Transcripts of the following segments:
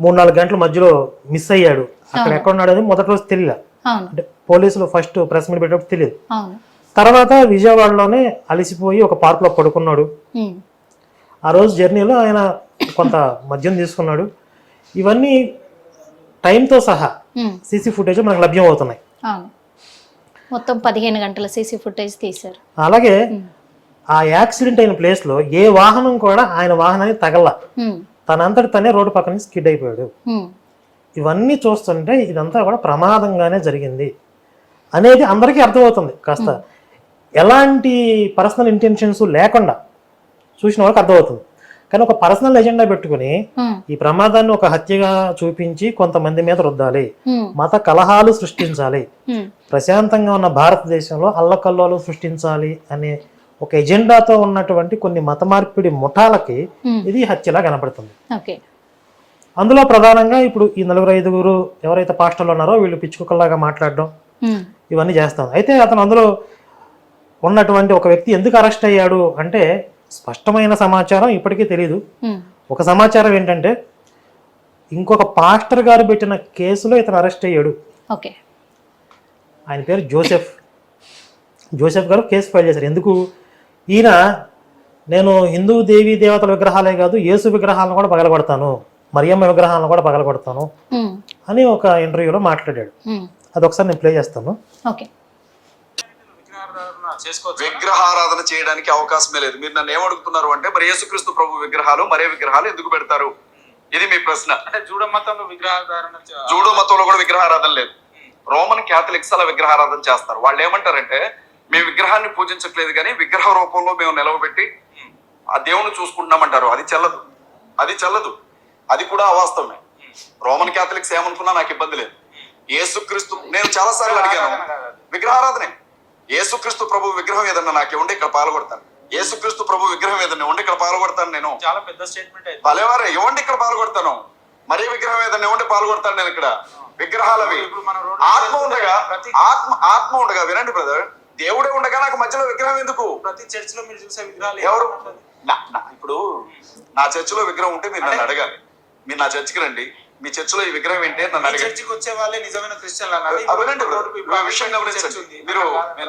3-4 గంటల మధ్యలో మిస్ అయ్యాడు. అక్కడ ఎక్కడ ఉన్నాడు అని మొదటి రోజు తెలియదు. అంటే పోలీసులు ఫస్ట్ ప్రెస్ మీట్ పెట్టినప్పుడు తెలియదు. తర్వాత విజయవాడలోనే అలసిపోయి ఒక పార్కులో పడుకున్నాడు. ఆ రోజు జర్నీలో ఆయన కొంత మద్యం తీసుకున్నాడు. ఇవన్నీ టైంతో సహా సీసీ ఫుటేజ్ మనకు లభ్యం అవుతున్నాయి. మొత్తం 15 గంటల సీసీ ఫుటేజ్ తీశారు. అలాగే ఆ యాక్సిడెంట్ అయిన ప్లేస్ లో ఏ వాహనం కూడా ఆయన వాహనానికి తగల, తనంతటి తనే రోడ్డు పక్కన స్కిడ్ అయిపోయాడు. ఇవన్నీ చూస్తుంటే ఇదంతా కూడా ప్రమాదంగానే జరిగింది అనేది అందరికీ అర్థమవుతుంది. కాస్త ఎలాంటి పర్సనల్ ఇంటెన్షన్స్ లేకుండా చూసిన వాళ్ళకి అర్థమవుతుంది. కానీ ఒక పర్సనల్ ఎజెండా పెట్టుకుని ఈ ప్రమాదాన్ని ఒక హత్యగా చూపించి కొంతమంది మీద రుద్దాలి, మత కలహాలు సృష్టించాలి, ప్రశాంతంగా ఉన్న భారతదేశంలో అల్లకల్లోలు సృష్టించాలి అనే ఒక ఎజెండాతో ఉన్నటువంటి కొన్ని మత మార్పిడి ముఠాలకి ఇది హత్యలా కనపడుతుంది. అందులో ప్రధానంగా ఇప్పుడు ఈ 4-5 ఎవరైతే పాస్టర్లు ఉన్నారో వీళ్ళు పిచ్చుకుక్కల్లాగా మాట్లాడడం ఇవన్నీ చేస్తాం. అయితే అతను అందులో ఉన్నటువంటి ఒక వ్యక్తి ఎందుకు అరెస్ట్ అయ్యాడు అంటే స్పష్టమైన సమాచారం ఇప్పటికీ తెలియదు. ఒక సమాచారం ఏంటంటే ఇంకొక పాస్టర్ గారు పెట్టిన కేసులో ఇతను అరెస్ట్ అయ్యాడు. ఆయన పేరు జోసెఫ్ గారు కేసు ఫైల్ చేశారు. ఎందుకు? ఈయన నేను హిందూ దేవీ దేవతల విగ్రహాలే కాదు యేసు విగ్రహాలను కూడా పగలగొడతాను, మరియమ్మ విగ్రహాలను కూడా పగలగొడతాను అని ఒక ఇంటర్వ్యూలో మాట్లాడాడు. అది ఒకసారి నేను ప్లే చేస్తాను. విగ్రహారాధన చేయడానికి అవకాశమే లేదు. మీరు నన్ను ఏమడుగుతున్నారు అంటే మరి యేసుక్రీస్తు ప్రభు విగ్రహాలు మరే విగ్రహాలు ఎందుకు పెడతారు? ఇది మీ ప్రశ్న. అంటే జూడో మతంలో విగ్రహారాధన, జూడో మతంలో కూడా విగ్రహారాధన లేదు. రోమన్ క్యాథలిక్స్ అలా విగ్రహారాధన చేస్తారు. వాళ్ళు ఏమంటారంటే మేము విగ్రహాన్ని పూజించట్లేదు కానీ విగ్రహ రూపంలో మేము నిలవబెట్టి ఆ దేవుని చూసుకుంటున్నామంటారు. అది చెల్లదు. అది కూడా అవాస్తవమే. రోమన్ క్యాథలిక్స్ ఏమనుకున్నా నాకు ఇబ్బంది లేదు. యేసుక్రీస్తు నేను చాలా సార్లు అడిగాను, విగ్రహారాధనే. యేసుక్రీస్తు ప్రభు విగ్రహం ఏదన్నా నాకు ఇవ్వండి, ఇక్కడ పాల్గొడతాను. యేసుక్రీస్తు ప్రభు విగ్రహం ఏదన్నా ఇవ్వండి, ఇక్కడ పాల్గొడతాను. నేను చాలా పెద్ద స్టేట్మెంట్. భలేవారే, ఇవ్వండి ఇక్కడ పాల్గొడతాను. మరీ విగ్రహం ఏదన్నా ఇవ్వండి, పాల్గొడతాను. నేను ఇక్కడ విగ్రహాలవి ఆత్మ ఉండగా వినండి బ్రదర్, దేవుడే ఉండగా నాకు మధ్యలో విగ్రహం ఎందుకు? ప్రతి చర్చ్ లో మీరు చూసే విగ్రహాలు ఎవరు? ఇప్పుడు నా చర్చిలో విగ్రహం ఉంటే మీరు నన్ను అడగాలి. మీరు నా చర్చికి రండి, మీ చర్చిలో ఈ విగ్రహం ఏంటి నన్ను అడగాలి. చర్చికి వచ్చే వాళ్ళే నిజమైన క్రిస్టియన్లు అన్నారు. వినండి విషయం గమనించండి. మీరు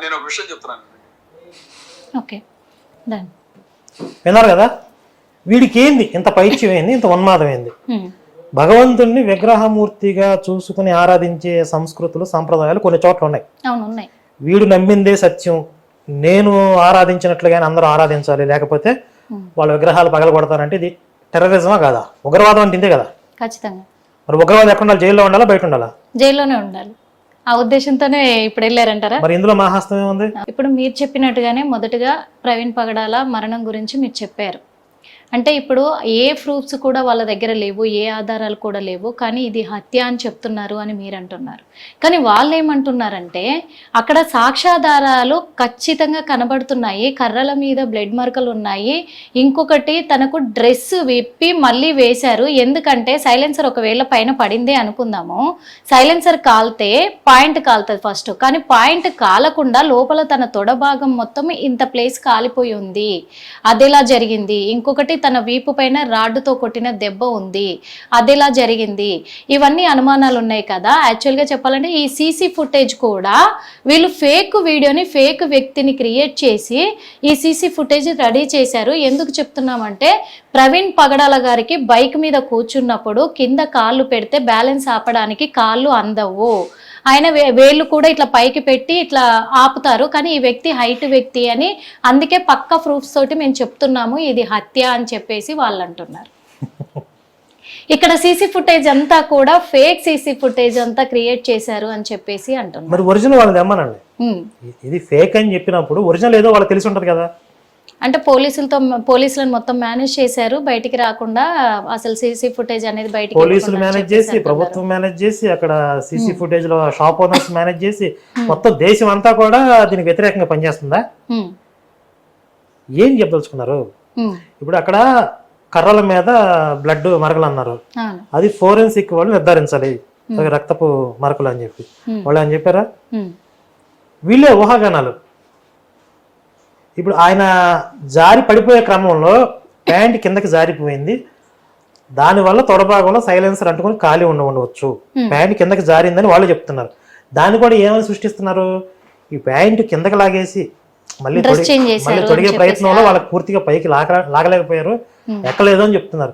నేను ఒక విషయం చెప్తున్నాను. విన్నారు కదా, వీడికి ఏంది ఇంత పైత్యం ఏంది, ఇంత ఉన్మాదం ఏంది? భగవంతుణ్ణి విగ్రహమూర్తిగా చూసుకుని ఆరాధించే సంస్కృతులు సంప్రదాయాలు కొన్ని చోట్ల ఉన్నాయి. వీడు నమ్మిందే సత్యం, నేను ఆరాధించినట్లుగానే అందరూ ఆరాధించాలి, లేకపోతే వాళ్ళ విగ్రహాలు పగలగొడతారంటే ఇది టెర్రరిజమా కాదా? ఉగ్రవాదం అంటే ఇంతే కదా. ఖచ్చితంగా. మరి ఉగ్రవాదం ఎక్కడ ఉండాలి? జైల్లో ఉండాలా, బయట ఉండాలా? జైల్లోనే ఉండాలి. ఆ ఉద్దేశంతోనే ఇప్పుడు వెళ్ళారంటారా? మరి ఇందులో మా హస్తం ఏముంది? ఇప్పుడు మీరు చెప్పినట్టుగానే మొదటగా ప్రవీణ్ పగడాల మరణం గురించి మీరు చెప్పారు. అంటే ఇప్పుడు ఏ ప్రూఫ్స్ కూడా వాళ్ళ దగ్గర లేవు, ఏ ఆధారాలు కూడా లేవు, కానీ ఇది హత్య అని చెప్తున్నారు అని మీరు అంటున్నారు. కానీ వాళ్ళు ఏమంటున్నారంటే అక్కడ సాక్ష్యాధారాలు ఖచ్చితంగా కనబడుతున్నాయి, కర్రల మీద బ్లడ్ మార్కులు ఉన్నాయి, ఇంకొకటి తనకు డ్రెస్ విప్పి మళ్ళీ వేశారు. ఎందుకంటే సైలెన్సర్ ఒకవేళ పైన పడిందే అనుకుందాము, సైలెన్సర్ కాలితే పాయింట్ కాలుతుంది ఫస్ట్, కానీ పాయింట్ కాలకుండా లోపల తన తొడ భాగం మొత్తం ఇంత ప్లేస్ కాలిపోయి ఉంది. అదెలా జరిగింది? ఇంకొకటి తన వీపు పైన రాడ్డుతో కొట్టిన దెబ్బ ఉంది, అదెలా జరిగింది? ఇవన్నీ అనుమానాలు ఉన్నాయి కదా. యాక్చువల్గా చెప్పాలంటే ఈ సీసీ ఫుటేజ్ కూడా వీళ్ళు ఫేక్ వీడియోని, ఫేక్ వ్యక్తిని క్రియేట్ చేసి ఈ సీసీ ఫుటేజ్ రెడీ చేశారు. ఎందుకు చెప్తున్నామంటే ప్రవీణ్ పగడాల గారికి బైక్ మీద కూర్చున్నప్పుడు కింద కాళ్ళు పెడితే బ్యాలెన్స్ ఆపడానికి కాళ్ళు అందవు, ఆయన వేళ్ళు కూడా ఇట్లా పైకి పెట్టి ఇట్లా ఆపుతారు, కానీ ఈ వ్యక్తి హైట్ వ్యక్తి అని, అందుకే పక్క ప్రూఫ్స్ తోటి మేము చెప్తున్నాము ఇది హత్య అని చెప్పేసి వాళ్ళు అంటున్నారు. ఇక్కడ సీసీ ఫుటేజ్ అంతా కూడా ఫేక్ సీసీ ఫుటేజ్ అంతా క్రియేట్ చేశారు అని చెప్పేసి అంటున్నారు. మరి ఒరిజినల్ వాళ్ళది ఏమనండి, ఇది ఫేక్ అని చెప్పినప్పుడు ఒరిజినల్ ఏదో వాళ్ళకి తెలిసి ఉంటది కదా. అంటే పోలీసులను మొత్తం మేనేజ్ చేశారు, బయటికి రాకుండా అసలు సీసీ ఫుటేజ్ అనేది బయటికి పోలీసులు మేనేజ్ చేసి, ప్రభుత్వం మేనేజ్ చేసి, అక్కడ సీసీ ఫుటేజ్ లో షాప్ ఓనర్స్ మేనేజ్ చేసి, మొత్తం దేశం అంతా కూడా దీనికి వ్యతిరేకంగా పనిచేస్తుందా? ఏం చెప్పదలుచుకున్నారు? ఇప్పుడు అక్కడ కర్రల మీద బ్లడ్ మరకలు అన్నారు, అది ఫోరెన్సిక్ వాళ్ళు నిర్ధారించాలి రక్తపు మరకలు అని చెప్పి వాళ్ళు అని చెప్పారా? వీళ్ళే ఊహాగానాలు. ఇప్పుడు ఆయన జారి పడిపోయే క్రమంలో ప్యాంట్ కిందకి జారిపోయింది, దానివల్ల తొడభాగంలో సైలెన్సర్ అంటుకొని ఖాళీ ఉండవచ్చు, ప్యాంట్ కిందకి జారిందని వాళ్ళు చెప్తున్నారు. దాన్ని కూడా ఏమని సృష్టిస్తున్నారు, ఈ ప్యాంట్ కిందకి లాగేసి మళ్ళీ తొడిగే ప్రయత్నంలో వాళ్ళకి పూర్తిగా పైకి లాగలేకపోయారు, ఎక్కలేదు అని చెప్తున్నారు.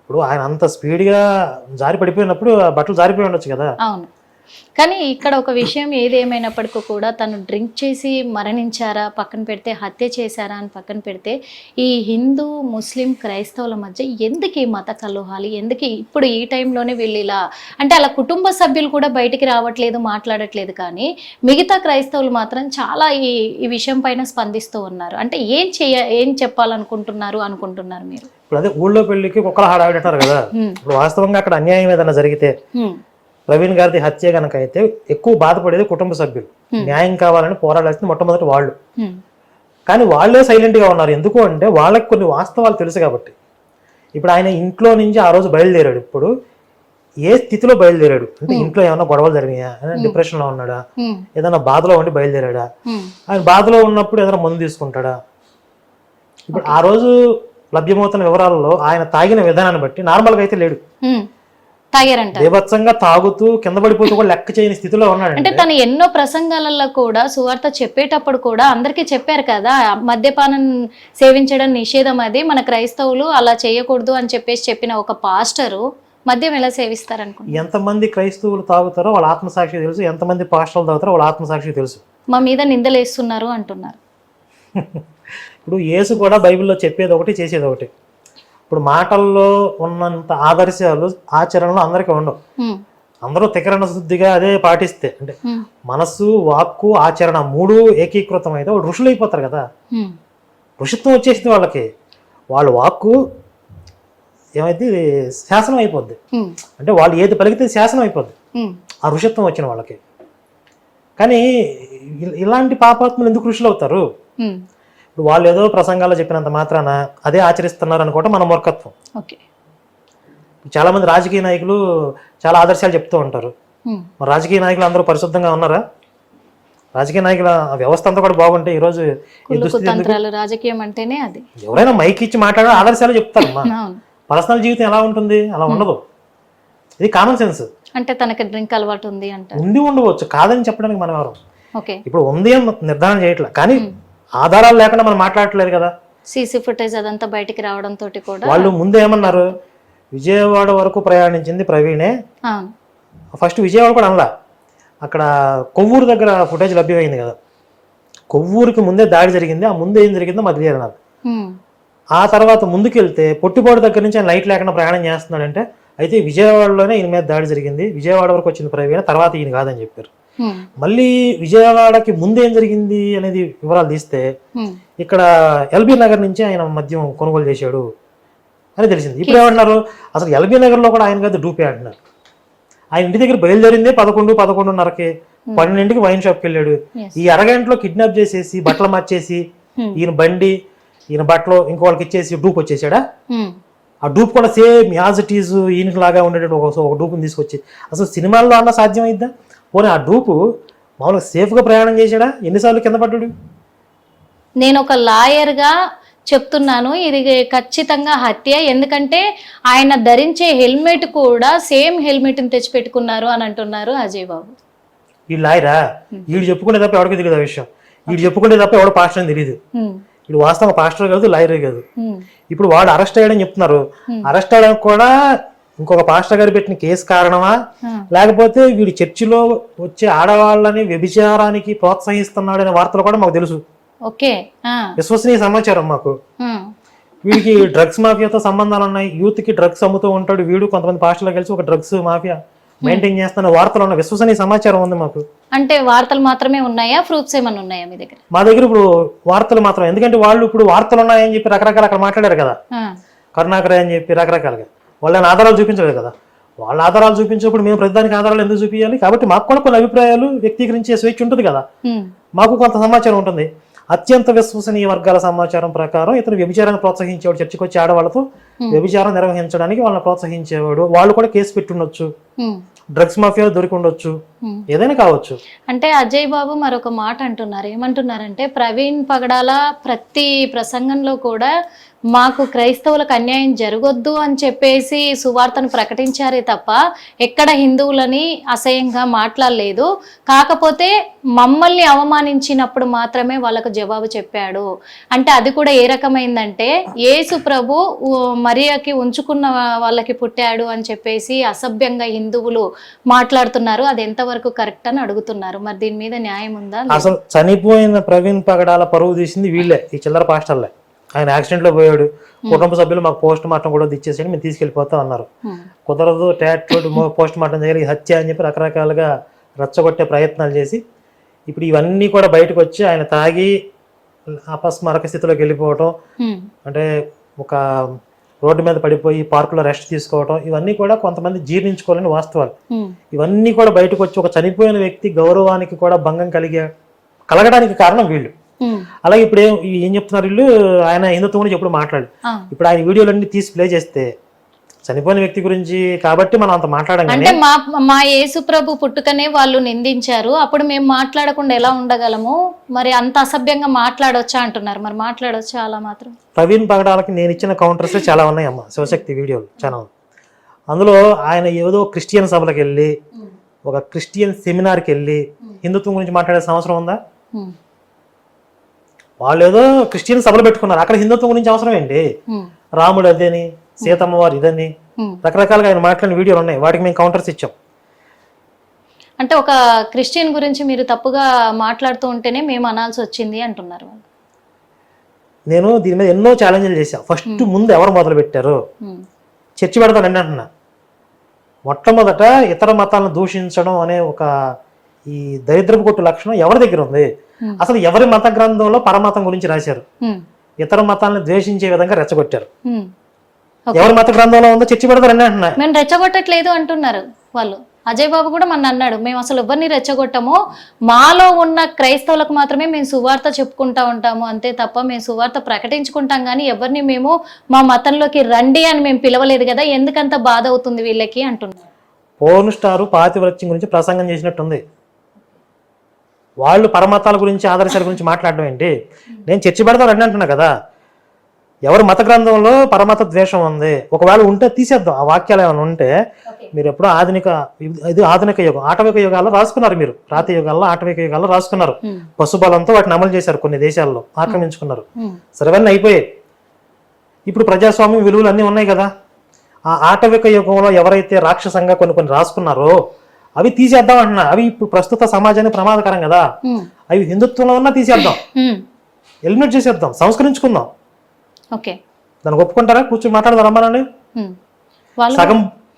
ఇప్పుడు ఆయన అంత స్పీడ్గా జారి పడిపోయినప్పుడు ఆ బట్టలు జారిపోయి ఉండొచ్చు కదా. అవును, కానీ ఇక్కడ ఒక విషయం ఏదేమైనప్పటికీ కూడా తను డ్రింక్ చేసి మరణించారా పక్కన పెడితే, హత్య చేశారా అని పక్కన పెడితే, ఈ హిందూ ముస్లిం క్రైస్తవుల మధ్య ఎందుకు ఈ మత కలహాలు, ఎందుకు ఇప్పుడు ఈ టైంలోనే వీళ్ళు ఇలా అంటే అలా కుటుంబ సభ్యులు కూడా బయటికి రావట్లేదు, మాట్లాడట్లేదు, కానీ మిగతా క్రైస్తవులు మాత్రం చాలా ఈ విషయం పైన స్పందిస్తూ ఉన్నారు. అంటే ఏం చెప్పాలనుకుంటున్నారు మీరు? ఇప్పుడు అదే ఊళ్ళో పెళ్లికి కుక్కల హడావిడి అంటారు కదా. ఇప్పుడు వాస్తవంగా అక్కడ అన్యాయం ఏదైనా జరిగితే, ప్రవీణ్ గారిది హత్య కనుక అయితే ఎక్కువ బాధపడేది కుటుంబ సభ్యులు, న్యాయం కావాలని పోరాడాల్సింది మొట్టమొదటి వాళ్ళు. కానీ వాళ్ళే సైలెంట్ గా ఉన్నారు. ఎందుకు అంటే వాళ్ళకి కొన్ని వాస్తవాలు తెలుసు కాబట్టి. ఇప్పుడు ఆయన ఇంట్లో నుంచి ఆ రోజు బయలుదేరాడు. ఇప్పుడు ఏ స్థితిలో బయలుదేరాడు అంటే, ఇంట్లో ఏమైనా గొడవలు జరిగినాయా, డిప్రెషన్ లో ఉన్నాడా, ఏదైనా బాధలో ఉండి బయలుదేరాడా, ఆయన బాధలో ఉన్నప్పుడు ఏదైనా మందు తీసుకుంటాడా. ఇప్పుడు ఆ రోజు లభ్యమవుతున్న వివరాలలో ఆయన తాగిన విధానాన్ని బట్టి నార్మల్ గా అయితే లేడు, బీభత్సంగా తాగుతూ కింద పడిపోతూ కూడా లెక్క చేయని స్థితిలో ఉన్నాడు. అంటే తను ఎన్నో ప్రసంగాలలో కూడా సువార్త చెప్పేటప్పుడు కూడా అందరికీ చెప్పారు కదా, మద్యపానం సేవించడం నిషేధం, అది మన క్రైస్తవులు అలా చేయకూడదు అని చెప్పిన ఒక పాస్టరు మద్యం ఎలా సేవిస్తారనుకుంటున్నారు? ఎంతమంది క్రైస్తవులు తాగుతారో వాళ్ళ ఆత్మసాక్షి తెలుసు, ఎంతమంది పాస్టర్లు తాగుతారో వాళ్ళ ఆత్మసాక్షి తెలుసు. మా మీద నిందలేస్తున్నారు అంటున్నారు. ఇప్పుడు యేసు కూడా బైబిల్లో చెప్పేది ఒకటి, చేసేది ఒకటి. ఇప్పుడు మాటల్లో ఉన్నంత ఆదర్శాలు ఆచరణలో అందరికీ ఉండవు. అందరూ తికరణ శుద్ధిగా అదే పాటిస్తే, అంటే మనస్సు, వాక్కు, ఆచరణ మూడు ఏకీకృతం అయితే వాళ్ళు ఋషులు అయిపోతారు కదా. ఋషిత్వం వచ్చేసింది వాళ్ళకి. వాళ్ళ వాక్కు ఏమైతే శాసనం అయిపోద్ది, అంటే వాళ్ళు ఏది పలికితే శాసనం అయిపోద్ది ఆ ఋషిత్వం వచ్చిన వాళ్ళకి. కానీ ఇలాంటి పాపాత్ములు ఎందుకు ఋషులు అవుతారు? ఇప్పుడు వాళ్ళు ఏదో ప్రసంగాల్లో చెప్పినంత మాత్రాన అదే ఆచరిస్తున్నారు అనుకోవటం మన మూర్ఖత్వం. చాలా మంది రాజకీయ నాయకులు చాలా ఆదర్శాలు చెప్తూ ఉంటారు. మరి రాజకీయ నాయకులు అందరూ పరిశుద్ధంగా ఉన్నారా? రాజకీయ నాయకుల వ్యవస్థ అంతా కూడా బాగుంటే ఈరోజు రాజకీయం అంటేనే అది. ఎవరైనా మైక్ ఇచ్చి మాట్లాడే ఆదర్శాలు చెప్తారు. పర్సనల్ జీవితం ఎలా ఉంటుంది? అలా ఉండదు. ఇది కామన్ సెన్స్. అంటే తనకి డ్రింక్ అలవాటు ఉంది అంటే ఉండవచ్చు, కాదని చెప్పడానికి మనం ఎవరు ఇప్పుడు ఉంది అని నిర్ధారణ చేయట్లేదు. కానీ ఆధారాలు లేకుండా మనం మాట్లాడట్లేదు కదా. సీసీ ఫుటేజ్ అదంతా బయటికి రావడంతో కూడా వాళ్ళు ముందు ఏమన్నారు, విజయవాడ వరకు ప్రయాణించింది ప్రవీణే. ఫస్ట్ విజయవాడ కూడా అనలా, అక్కడ కొవ్వూరు దగ్గర ఫుటేజ్ లభ్యమైంది కదా. కొవ్వూరుకి ముందే దాడి జరిగింది, ఆ ముందు ఏం జరిగిందో మాకు తెలియదు. ఆ తర్వాత ముందుకెళ్తే పొట్టిపాడు దగ్గర నుంచి ఆయన లైట్ లేకుండా ప్రయాణం చేస్తున్నాడంటే, అయితే విజయవాడలోనే ఈయన మీద దాడి జరిగింది, విజయవాడ వరకు వచ్చింది ప్రవీణ, తర్వాత ఈయన కాదని చెప్పారు. మళ్ళీ విజయవాడకి ముందు ఏం జరిగింది అనేది వివరాలు తీస్తే, ఇక్కడ ఎల్బీ నగర్ నుంచి ఆయన మద్యం కొనుగోలు చేశాడు అని తెలిసింది. ఇప్పుడు ఏమంటున్నారు, అసలు ఎల్బీ నగర్ లో కూడా ఆయన కదా డూపే అంటున్నారు. ఆయన ఇంటి దగ్గర బయలుదేరిందే 11:30కి, 12ంటికి వైన్ షాప్కి వెళ్ళాడు. ఈ అరగంటలో కిడ్నాప్ చేసేసి బట్టలు మార్చేసి ఈయన బండి, ఈయన బట్టలు ఇంకోళ్ళకి ఇచ్చేసి డూప్ వచ్చేసాడా? ఆ డూప్ కూడా సేమ్ యాజ్ ఇట్ ఈజ్ ఈయనకి లాగా ఉండేటట్టు ఒక డూప్ని తీసుకొచ్చి, అసలు సినిమాల్లో అన్న సాధ్యమైద్దా? పోనీ ఆ డూపు మామూలుగా సేఫ్గా ప్రయాణం చేశాడా? ఎన్నిసార్లు కింద పడ్డాడు? నేను ఒక లాయర్గా చెప్తున్నాను, ఇది ఖచ్చితంగా హత్య. ఎందుకంటే ఆయన ధరించే హెల్మెట్ కూడా సేమ్ హెల్మెట్ని తెచ్చిపెట్టుకున్నారు అని అంటున్నారు అజయ్ బాబు. ఈ లాయరా? వీడు చెప్పుకుంటే తప్ప ఎవరికి తెలియదు ఆ విషయం. వీడు చెప్పుకుంటే తప్ప ఎవడో పాస్టర్ అని తెలియదు. వీడు వాస్తవం పాస్టర్ కాదు, లాయరే కాదు. ఇప్పుడు వాడు అరెస్ట్ అయ్యాడని చెప్తున్నారు. అరెస్ట్ అయ్యడానికి కూడా ఇంకొక పాస్టర్ గారు పెట్టిన కేసు కారణమా, లేకపోతే వీడు చర్చిలో వచ్చే ఆడవాళ్ళని వ్యభిచారానికి ప్రోత్సహిస్తున్నాడనే వార్తలు కూడా మాకు తెలుసు. విశ్వసనీయ సమాచారం మాకు. వీడికి డ్రగ్స్ మాఫియాతో సంబంధాలు ఉన్నాయి, యూత్ కి డ్రగ్స్ అమ్ముతూ ఉంటాడు వీడు, కొంతమంది పాస్టర్లు కలిసి ఒక డ్రగ్స్ మాఫియా మెయింటైన్ చేస్తున్న వార్తలు ఉన్న విశ్వసనీయ సమాచారం ఉంది మాకు. అంటే వార్తలు మాత్రమే ఉన్నాయా, ప్రూఫ్స్ ఏమైనా ఉన్నాయా మీ దగ్గర? మా దగ్గర ఇప్పుడు వార్తలు మాత్రం. ఎందుకంటే వాళ్ళు ఇప్పుడు వార్తలు ఉన్నాయని చెప్పి రకరకాల అక్కడ మాట్లాడారు కదా, కరుణాకర్ అని చెప్పి రకరకాలుగా. వాళ్ళని ఆధారాలు చూపించలేదు కదా. వాళ్ళ ఆధారాలు చూపించినప్పుడు మేము ప్రతిదానికి ఆధారాలు ఎందుకు చూపించాలి? కాబట్టి మాకు కూడా కొన్ని అభిప్రాయాలు వ్యక్తీకరించే స్వేచ్ఛ ఉంటుంది కదా. మాకు కొంత సమాచారం ఉంటుంది. అత్యంత విశ్వసనీయ వర్గాల సమాచారం ప్రకారం ఇతను వ్యభిచారాన్ని ప్రోత్సహించేవాడు, చర్చకు వచ్చి ఆడవాళ్ళతో వ్యభిచారం నిర్వహించడానికి వాళ్ళని ప్రోత్సహించేవాడు. వాళ్ళు కూడా కేసు పెట్టుండొచ్చు, డ్రగ్స్ మాఫియా దొరికి ఉండొచ్చు, ఏదైనా కావచ్చు. అంటే అజయ్ బాబు మరొక మాట అంటున్నారు. ఏమంటున్నారంటే, ప్రవీణ్ పగడాల ప్రతి ప్రసంగంలో కూడా మాకు క్రైస్తవులకు అన్యాయం జరగొద్దు అని చెప్పేసి సువార్తను ప్రకటించారే తప్ప ఎక్కడ హిందువులని అసహ్యంగా మాట్లాడలేదు. కాకపోతే మమ్మల్ని అవమానించినప్పుడు మాత్రమే వాళ్ళకు జవాబు చెప్పాడు. అంటే అది కూడా ఏ రకమైందంటే యేసు ప్రభు మరియకి ఉంచుకున్న వాళ్ళకి పుట్టాడు అని చెప్పేసి అసభ్యంగా హిందువులు మాట్లాడుతున్నారు. అది ఎంతవరకు కరెక్ట్ అని అడుగుతున్నారు. మరి దీని మీద న్యాయం ఉందా? అసలు చనిపోయిన ప్రవీణ్ పగడాల పరువు తీసింది వీళ్ళే, ఈ చిల్లర పాస్టర్లే. ఆయన యాక్సిడెంట్ లో పోయాడు, కుటుంబ సభ్యులు మాకు పోస్ట్ మార్టం కూడా ఇచ్చేసేయండి, మేము తీసుకెళ్లిపోతాం అన్నారు. కుదరదు, టాటూ పోస్ట్ మార్టం చేయాలి, హత్య అని చెప్పి రకరకాలుగా రచ్చగొట్టే ప్రయత్నాలు చేసి ఇప్పుడు ఇవన్నీ కూడా బయటకు వచ్చి ఆయన తాగి అపస్మారక స్థితిలోకి వెళ్ళిపోవటం, అంటే ఒక రోడ్డు మీద పడిపోయి పార్కులో రెస్ట్ తీసుకోవటం, ఇవన్నీ కూడా కొంతమంది జీర్ణించుకోవాలని వాస్తవాలు. ఇవన్నీ కూడా బయటకు వచ్చి ఒక చనిపోయిన వ్యక్తి గౌరవానికి కూడా భంగం కలగడానికి కారణం వీళ్ళు. అలాగే ఇప్పుడు ఏం చెప్తున్నారు వీళ్ళు, ఆయన హిందుత్వం గురించి ఎప్పుడు మాట్లాడు. ఇప్పుడు ఆయన వీడియోలన్నీ తీసి ప్లే చేస్తే చనిపోయిన వ్యక్తి గురించి కాబట్టి మనం అంత మాట్లాడడం. అంటే మా యేసు ప్రభు పుట్టుకనే వాళ్ళు నిందించారు, అప్పుడు మేము మాట్లాడకుండా ఎలా ఉండగలము? మరి అంత అసభ్యంగా మాట్లాడొచ్చా అంటున్నారు. మరి మాట్లాడొచ్చా అలా మాత్రం? ప్రవీణ్ పగడాలకి నేను ఇచ్చిన కౌంటర్స్ చాలా ఉన్నాయి అమ్మ, శివశక్తి వీడియోలు చాలా. అందులో ఆయన ఏదో క్రిస్టియన్ సభలకు వెళ్ళి ఒక క్రిస్టియన్ సెమినార్కి వెళ్ళి హిందుత్వం గురించి మాట్లాడాల్సిన అవసరం ఉందా? వాళ్ళు ఏదో క్రిస్టియన్ సభలు పెట్టుకున్నారు, అక్కడ హిందుత్వం గురించి అవసరం ఏంటి? రాముడు అదేని, సీతమ్మ వారు ఇదని రకరకాలుగా ఆయన మాట్లాడిన వీడియోలు ఉన్నాయి, వాటికి మేము కౌంటర్స్ ఇచ్చాం. అంటే ఒక క్రిస్టియన్ గురించి మీరు తప్పుగా మాట్లాడుతూ ఉంటేనే మేము అనాల్సి వచ్చింది అంటున్నారు వాళ్ళు. నేను దీని మీద ఎన్నో ఛాలెంజ్లు చేశాను. ఫస్ట్ ముందు ఎవరు మొదలు పెట్టారు? చర్చి పెడతానండి అంటున్నా. మొట్టమొదట ఇతర మతాలను దూషించడం అనే ఒక ఈ దరిద్రపు కొట్టు లక్షణం ఎవరి దగ్గర ఉంది? అసలు ఎవరి మత గ్రంథంలో పరమతం గురించి రాశారు? ఇతర మతాలను ద్వేషించే విధంగా రెచ్చగొట్టారు. ఎవరి మత గ్రంథంలో ఉందో చర్చి పెడతారండి అంటున్నా. మేము రెచ్చగొట్టట్లేదు అంటున్నారు వాళ్ళు. అజయ్ బాబు కూడా మన అన్నాడు, మేము అసలు ఎవరిని రెచ్చగొట్టము, మాలో ఉన్న క్రైస్తవులకు మాత్రమే మేము సువార్త చెప్పుకుంటా ఉంటాము అంతే తప్ప మేము సువార్త ప్రకటించుకుంటాం కానీ ఎవరిని మేము మా మతంలోకి రండి అని మేము పిలవలేదు కదా, ఎందుకంత బాధ అవుతుంది వీళ్ళకి అంటున్నారు. పోర్న్ స్టార్ పాతివ్రత్యం గురించి ప్రసంగం చేసినట్టుంది. వాళ్ళు పరమతాల గురించి ఆదర్శాల గురించి మాట్లాడడం ఏంటి? నేను చర్చి పెడతాను అంటున్నా కదా. ఎవరి మత గ్రంథంలో పరమత ద్వేషం ఉంది, ఒకవేళ ఉంటే తీసేద్దాం. ఆ వాక్యాలు ఏమైనా ఉంటే మీరు ఎప్పుడో ఆధునిక యుగం, ఆటవిక యుగాల్లో రాసుకున్నారు. మీరు రాతి యుగాల్లో ఆటవిక యుగాల్లో రాసుకున్నారు. పశుబలంతో వాటిని అమలు చేశారు, కొన్ని దేశాల్లో ఆక్రమించుకున్నారు. సర్వన్నీ అయిపోయాయి. ఇప్పుడు ప్రజాస్వామ్యం విలువలు అన్నీ ఉన్నాయి కదా. ఆ ఆటవిక యుగంలో ఎవరైతే రాక్షసంగా కొన్ని రాసుకున్నారో అవి తీసేద్దాం అంటున్నా. అవి ఇప్పుడు ప్రస్తుత సమాజానికి ప్రమాదకరం కదా. అవి హిందుత్వంలో ఉన్నా తీసేద్దాం, ఎలిమినేట్ చేసేద్దాం, సంస్కరించుకుందాం. దానికి ఒప్పుకుంటారా? కూర్చొని మాట్లాడదాం రమ్మనండి.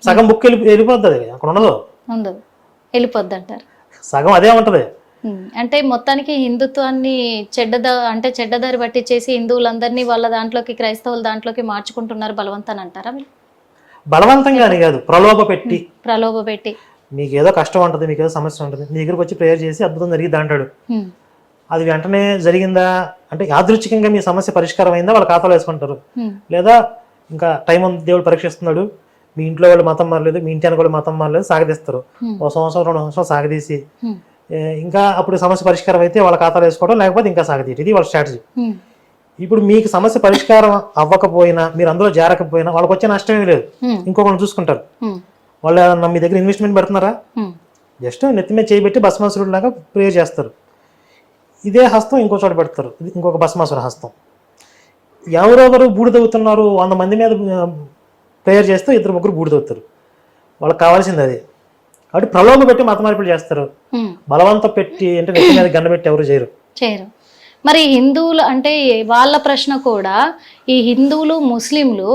సగం బుక్ వెళ్ళిపోద్ది, అక్కడ ఉండదు, వెళ్ళిపోద్ది అంటారు. సగం అదే ఉంటది. అంటే మొత్తానికి హిందుత్వాన్ని చెడ్డదారి పట్టించేసి హిందువులందరినీ వాళ్ళ దాంట్లోకి క్రైస్తవుల దాంట్లోకి మార్చుకుంటున్నారు బలవంతాన్ని అంటారా? బలవంతంగానే కాదు, ప్రలోభ పెట్టి మీకు ఏదో కష్టం ఉంటుంది, మీకు ఏదో సమస్య ఉంటుంది, మీ దగ్గరకు వచ్చి ప్రేయర్ చేసి అద్భుతం జరిగింది అంటాడు. అది వెంటనే జరిగిందా అంటే యాదృచ్ఛికంగా మీ సమస్య పరిష్కారం అయిందా వాళ్ళ ఖాతాలో వేసుకుంటారు. లేదా ఇంకా టైం ఉంది, దేవుడు పరీక్షిస్తున్నాడు, మీ ఇంట్లో వాళ్ళు మతం మారలేదు, మీ ఇంటి వాళ్ళు మతం మారలేదు, సాగదీస్తారు. 1 సంవత్సరం 2 సంవత్సరాలు సాగదీసి ఇంకా అప్పుడు సమస్య పరిష్కారం అయితే వాళ్ళ ఖాతాలో వేసుకోవడం, లేకపోతే ఇంకా సాగదీయటం. ఇది వాళ్ళ స్ట్రాటజీ. ఇప్పుడు మీకు సమస్య పరిష్కారం అవ్వకపోయినా, మీరు అందులో జారకపోయినా వాళ్ళకి వచ్చే నష్టమే లేదు, ఇంకొకరిని చూసుకుంటారు. వాళ్ళు మీ దగ్గర ఇన్వెస్ట్మెంట్ పెడుతున్నారా? జస్ట్ నెత్తి మీద చేయబెట్టి భస్మాసురుడు లాగా ప్రేయర్ చేస్తారు. ఇదే హస్తం ఇంకో చోట పెడతారు, ఇంకొక భస్మాసుర హస్తం. ఎవరెవరు బూడిదవుతున్నారు? 100 మంది మీద ప్రేయర్ చేస్తే 2-3 బూడిదవుతారు. వాళ్ళకి కావాల్సింది అది. కాబట్టి ప్రలోభ పెట్టి మత మార్పులు చేస్తారు. బలవంత పెట్టి అంటే నెత్తి మీద గండ పెట్టి ఎవరు చేయరు. మరి హిందువులు అంటే వాళ్ళ ప్రశ్న కూడా, ఈ హిందువులు ముస్లింలు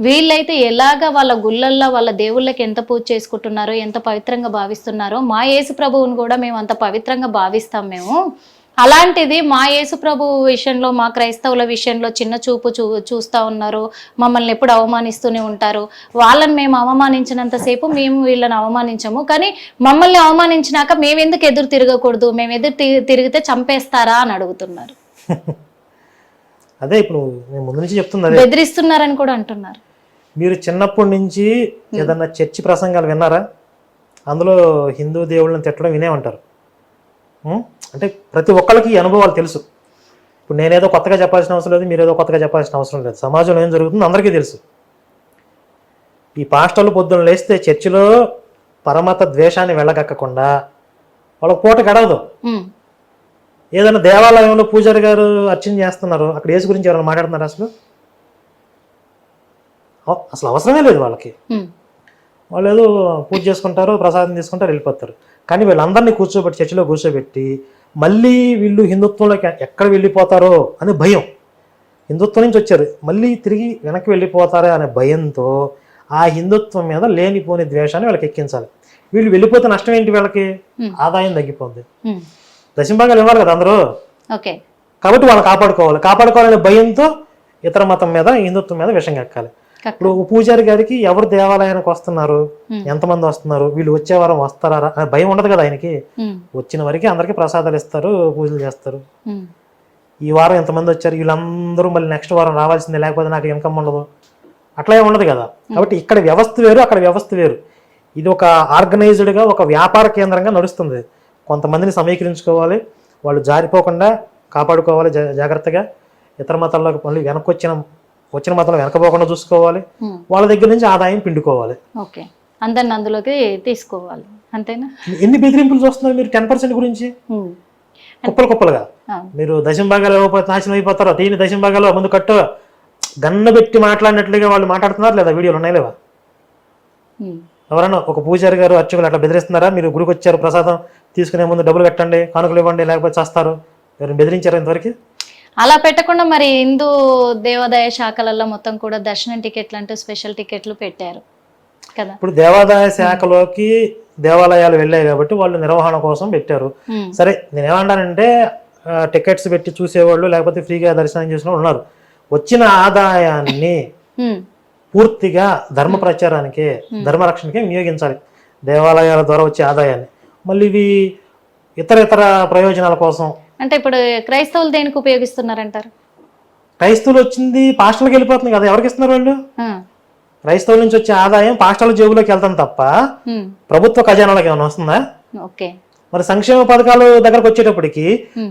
వీళ్ళైతే ఎలాగా వాళ్ళ గుళ్ళల్లో వాళ్ళ దేవుళ్ళకి ఎంత పూజ చేసుకుంటున్నారో, ఎంత పవిత్రంగా భావిస్తున్నారో, మా యేసు ప్రభువుని కూడా మేము అంత పవిత్రంగా భావిస్తాం మేము. అలాంటిది మా యేసు ప్రభు విషయంలో, మా క్రైస్తవుల విషయంలో చిన్న చూపు చూస్తూ ఉన్నారు, మమ్మల్ని ఎప్పుడు అవమానిస్తూనే ఉంటారు. వాళ్ళని మేము అవమానించినంతసేపు మేము వీళ్ళని అవమానించము, కానీ మమ్మల్ని అవమానించినాక మేమెందుకు ఎదురు తిరగకూడదు, మేము ఎదురు తిరిగితే చంపేస్తారా అని అడుగుతున్నారు. అదే ఇప్పుడు నేను ముందు నుంచి చెప్తున్నా, బెదిరిస్తున్నారని కూడా అంటున్నారు. మీరు చిన్నప్పటి నుంచి ఏదన్నా చర్చి ప్రసంగాలు విన్నారా? అందులో హిందూ దేవుళ్ళని తిట్టడం వినే ఉంటారు. అంటే ప్రతి ఒక్కరికి ఈ అనుభవాలు తెలుసు. ఇప్పుడు నేనేదో కొత్తగా చెప్పాల్సిన అవసరం లేదు, మీరేదో కొత్తగా చెప్పాల్సిన అవసరం లేదు. సమాజంలో ఏం జరుగుతుందో అందరికీ తెలుసు. ఈ పాస్టర్లు పొద్దున్న లేస్తే చర్చిలో పరమత ద్వేషాన్ని వెళ్ళగక్కకుండా వాళ్ళకి పూట గడవదు. ఏదైనా దేవాలయంలో పూజారి గారు అర్చన చేస్తున్నారు, అక్కడ యేసు గురించి ఎవరైనా మాట్లాడుతున్నారు? అసలు అవసరమే లేదు వాళ్ళకి. వాళ్ళు ఏదో పూజ చేసుకుంటారు, ప్రసాదం తీసుకుంటారు, వెళ్ళిపోతారు. కానీ వీళ్ళందరినీ కూర్చోబెట్టి చర్చిలో కూర్చోబెట్టి మళ్ళీ వీళ్ళు హిందుత్వంలోకి ఎక్కడ వెళ్ళిపోతారో అనే భయం, హిందుత్వం నుంచి వచ్చారు మళ్ళీ తిరిగి వెనక్కి వెళ్ళిపోతారా అనే భయంతో ఆ హిందుత్వం మీద లేనిపోని ద్వేషాన్ని వాళ్ళకి ఎక్కించాలి. వీళ్ళు వెళ్ళిపోతే నష్టం ఏంటి? వీళ్ళకి ఆదాయం తగ్గిపోద్ది. దశంభాగాలు ఇవ్వాలి కదా అందరూ, కాబట్టి వాళ్ళు కాపాడుకోవాలనే భయంతో ఇతర మతం మీద, హిందుత్వం మీద విషం ఎక్కాలి. ఇప్పుడు పూజారి గారికి ఎవరు దేవాలయానికి వస్తున్నారు, ఎంతమంది వస్తున్నారు, వీళ్ళు వచ్చే వారం వస్తారా అనే భయం ఉండదు కదా ఆయనకి. వచ్చిన వరకు అందరికి ప్రసాదాలు ఇస్తారు, పూజలు చేస్తారు. ఈ వారం ఎంతమంది వచ్చారు, వీళ్ళందరూ మళ్ళీ నెక్స్ట్ వారం రావాల్సిందే, లేకపోతే నాకు ఇన్కమ్ ఉండదు, అట్లా ఉండదు కదా. కాబట్టి ఇక్కడ వ్యవస్థ వేరు, అక్కడ వ్యవస్థ వేరు. ఇది ఒక ఆర్గనైజ్డ్గా ఒక వ్యాపార కేంద్రంగా నడుస్తుంది. కొంతమందిని సమీకరించుకోవాలి, వాళ్ళు జారిపోకుండా కాపాడుకోవాలి జాగ్రత్తగా. ఇతర మతాల్లోకి మళ్ళీ వచ్చిన మతంలో వెనకపోకుండా చూసుకోవాలి, వాళ్ళ దగ్గర నుంచి ఆదాయం పిండుకోవాలి, అందరిని అందులోకి తీసుకోవాలి. అంతేనా? ఎన్ని బెదిరింపులు చూస్తున్నారు మీరు 10% గురించి? కుప్పలుగా మీరు దశంభాగాలు ఇవ్వకపోతే నాశనం అయిపోతారో, తీని దశంభాగాలు ముందు కట్టు గన్న పెట్టి మాట్లాడినట్లుగా వాళ్ళు మాట్లాడుతున్నారు లేదా? వీడియోలు ఉన్నాయి లేవా? ఎవరన్నా ఒక పూజారి గారు అర్చకులు అట్లా బెదిరిస్తున్నారా? మీరు గుడికి వచ్చారు, ప్రసాదం తీసుకునే ముందు డబ్బులు కట్టండి, కానుకలు ఇవ్వండి, లేకపోతే చేస్తారు, ఎవరైనా బెదిరించారు ఇంతవరకు? అలా పెట్టకుండా మరి హిందూ దేవాదాయ శాఖలలో మొత్తం కూడా దర్శనం టికెట్లు అంటూ స్పెషల్ టికెట్లు పెట్టారు కదా. ఇప్పుడు దేవాదాయ శాఖలోకి దేవాలయాలు వెళ్ళాయి కాబట్టి వాళ్ళు నిర్వహణ కోసం పెట్టారు. సరే, నేనేమన్నానంటే టికెట్స్ పెట్టి చూసేవాళ్ళు లేకపోతే ఫ్రీగా దర్శనం చేసిన ఉన్నారు. వచ్చిన ఆదాయాన్ని పూర్తిగా ధర్మ ప్రచారానికి, ధర్మరక్షణకి వినియోగించాలి. దేవాలయాల ద్వారా వచ్చే ఆదాయాన్ని మళ్ళీ ఇవి ఇతర ప్రయోజనాల కోసం. అంటే ఇప్పుడు క్రైస్తవులు దేనికి ఉపయోగిస్తున్నారంటారు? క్రైస్తవులు వచ్చింది పాస్టర్లకు వెళ్ళిపోతుంది కదా, ఎవరికి ఇస్తున్నారు వాళ్ళు? క్రైస్తవుల నుంచి వచ్చే ఆదాయం పాస్టర్ల జేబులోకి వెళ్తాం తప్ప ప్రభుత్వ ఖజానాలకు ఏమైనా వస్తుందా? మరి సంక్షేమ పథకాలు దగ్గరకు వచ్చేటప్పటికి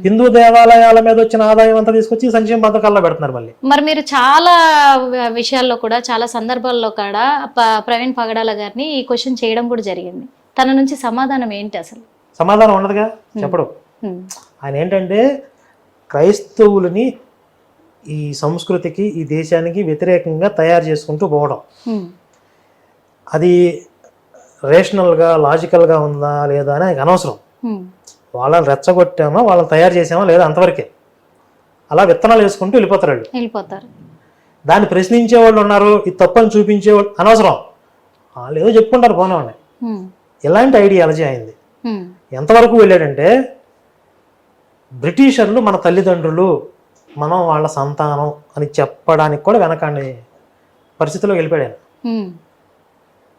హిందూ దేవాలయాల మీద వచ్చిన ఆదాయం అంతా తీసుకొచ్చి సంక్షేమ పథకాల్లో పెడుతున్నారు మళ్ళీ. మరి మీరు చాలా విషయాల్లో కూడా, చాలా సందర్భాల్లో కూడా ప్రవీణ్ పగడాల గారిని ఈ క్వశ్చన్ చేయడం కూడా జరిగింది. తన నుంచి సమాధానం ఏంటి? అసలు సమాధానం ఉండదుగా, చెప్పడు. ఆయన ఏంటంటే క్రైస్తవులని ఈ సంస్కృతికి, ఈ దేశానికి వ్యతిరేకంగా తయారు చేసుకుంటూ పోవడం, అది రేషనల్గా, లాజికల్గా ఉందా లేదా అని ఆయనకు అనవసరం. వాళ్ళని రెచ్చగొట్టామా, వాళ్ళని తయారు చేసామా లేదా, అంతవరకే. అలా విత్తనాలు వేసుకుంటూ వెళ్ళిపోతారు. దాన్ని ప్రశ్నించే వాళ్ళు ఉన్నారు, ఇది తప్పని చూపించేవాళ్ళు అనవసరం. వాళ్ళు ఏదో చెప్పుకుంటారు పోనవాడిని. ఇలాంటి ఐడియాలజీ అయింది. ఎంతవరకు వెళ్ళాడంటే బ్రిటిషర్లు మన తల్లిదండ్రులు, మనం వాళ్ళ సంతానం అని చెప్పడానికి కూడా వెనకాని పరిస్థితిలో వెళ్ళిపోయాడు.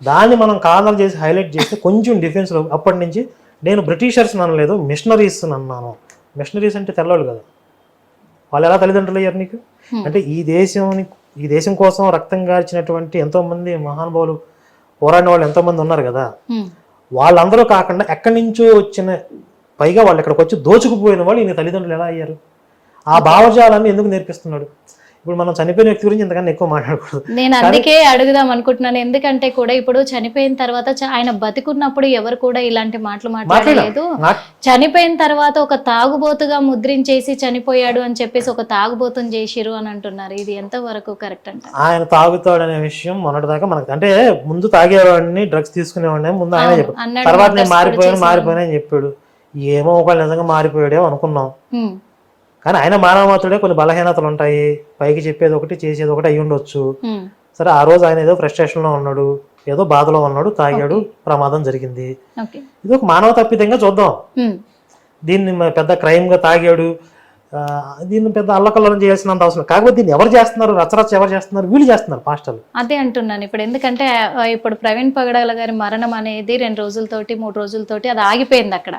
దాన్ని మనం కారణాలు చేసి హైలైట్ చేస్తే కొంచెం డిఫెన్స్లో. అప్పటి నుంచి నేను బ్రిటిషర్స్ అనలేదు, మిషనరీస్ అన్నాను. మిషనరీస్ అంటే తెల్లవాళ్ళు కదా, వాళ్ళు ఎలా తల్లిదండ్రులు అయ్యారు నీకు? అంటే ఈ దేశం కోసం రక్తం గార్చినటువంటి ఎంతోమంది మహానుభావులు, పోరాడిన వాళ్ళు ఎంతోమంది ఉన్నారు కదా. వాళ్ళందరూ కాకుండా ఎక్కడి నుంచో వచ్చిన, పైగా వాళ్ళు ఇక్కడికి వచ్చి దోచుకుపోయిన వాళ్ళు ఈయన తల్లిదండ్రులు ఎలా అయ్యారు? ఆ భావజాలాన్ని ఎందుకు నేర్పిస్తున్నాడు? ఇప్పుడు మనం చనిపోయిన వ్యక్తి గురించి ఇంతకన్నా ఎక్కువ మాట్లాడకూడదు. నేను అందుకే అడుగుదాం అనుకుంటున్నాను. ఎందుకంటే కూడా ఇప్పుడు చనిపోయిన తర్వాత, ఆయన బతికున్నప్పుడు ఎవరు కూడా ఇలాంటి మాటలు మాట్లాడలేదు. చనిపోయిన తర్వాత ఒక తాగుబోతుగా ముద్రించేసి చనిపోయాడు అని చెప్పేసి ఒక తాగుబోతుని చేసిరు అని అంటున్నారు. ఇది ఎంత వరకు కరెక్ట్ అంట? ఆయన తాగుతాడు అనే విషయం మొన్నటిదాకా మనకు, అంటే ముందు తాగేవాడిని, డ్రగ్స్ తీసుకునేవాడిని ముందు ఆయన చెప్పాడు. తర్వాత నేను మారిపోయాను అని చెప్పాడు. ఏమో ఒకళ్ళు నిజంగా మారిపోయాడేమో అనుకున్నాం. కానీ ఆయన మానవ మాత్రుడే, కొన్ని బలహీనతలు ఉంటాయి. పైకి చెప్పేది ఒకటి, చేసేది ఒకటి అయి ఉండొచ్చు. సరే, ఆ రోజు ఆయన ఏదో ఫ్రస్ట్రేషన్ లో ఉన్నాడు, ఏదో బాధలో ఉన్నాడు, తాగాడు, ప్రమాదం జరిగింది. ఇది ఒక మానవ తప్పిదంగా చూద్దాం. దీన్ని పెద్ద క్రైమ్ గా తాగాడు, దీన్ని పెద్ద అల్లకల్లం చేయాల్సినంత అవసరం. కాకపోతే దీన్ని ఎవరు చేస్తున్నారు, రచ్చరచ్చ ఎవరు చేస్తున్నారు? వీళ్ళు చేస్తున్నారు, పాస్టర్లు. అదే అంటున్నాను ఇప్పుడు. ఎందుకంటే ఇప్పుడు ప్రవీణ్ పగడాల గారి మరణం అనేది 2 రోజులతోటి 3 రోజులతోటి అది ఆగిపోయింది అక్కడ.